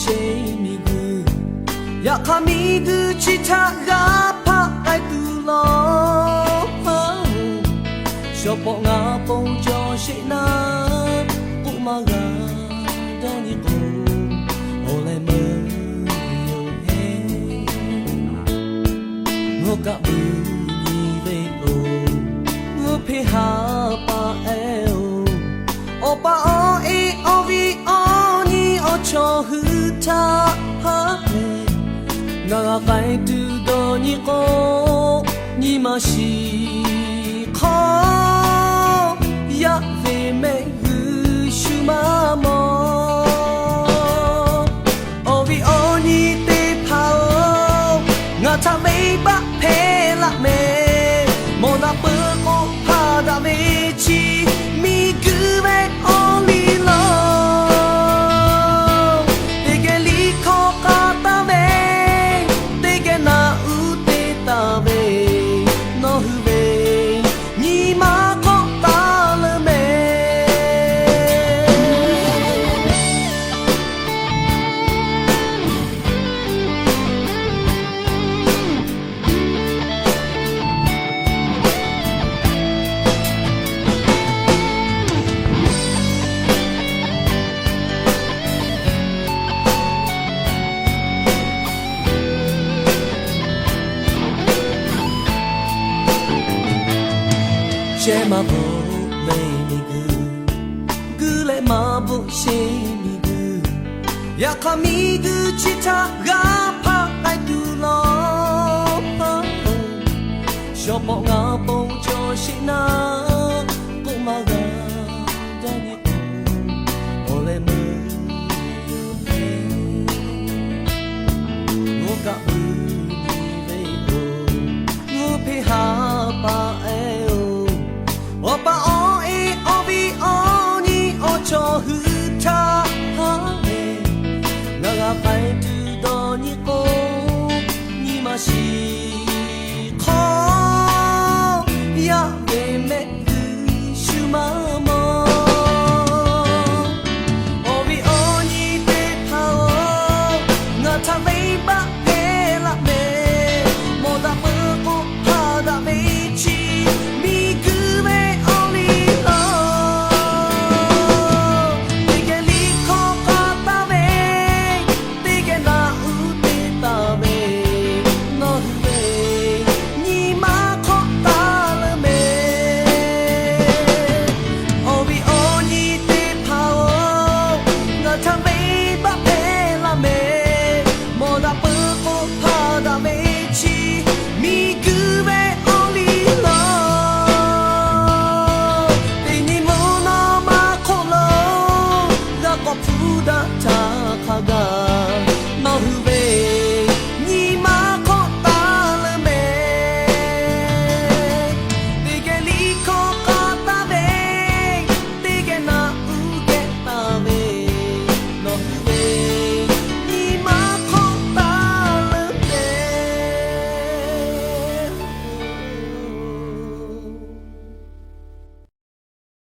shame me good ya kami gu chita ga pa ai tu lo shopo nga pong jo shi na pu ma ga da ni ko ole me yo he ngo ka bu ni ve o ngo phe ha pa e o pa o e o vi o ni o cho hu ta ha nga kai tu do ni ko ni ma shi kho ya ve me hu shu ma mo o vi o ni te pa o nga ta me ba phe la me mo na pu ko pa da me chi mi gu me only love te ge li ko ka ta me te ge na u te ta me no hu me ni ma ko ta le me share my boat made me good let my boat shame me good ya kami gu chita ga pa ai tu lo shopo nga pong cho shi na ko ma ga da ni ko ole me yo he ngo ka u ni ve o ngo phe ha pa e o pa o e o vi o ni o cho hu ta ha ne nga ga pai tu do ni ko ni ma shi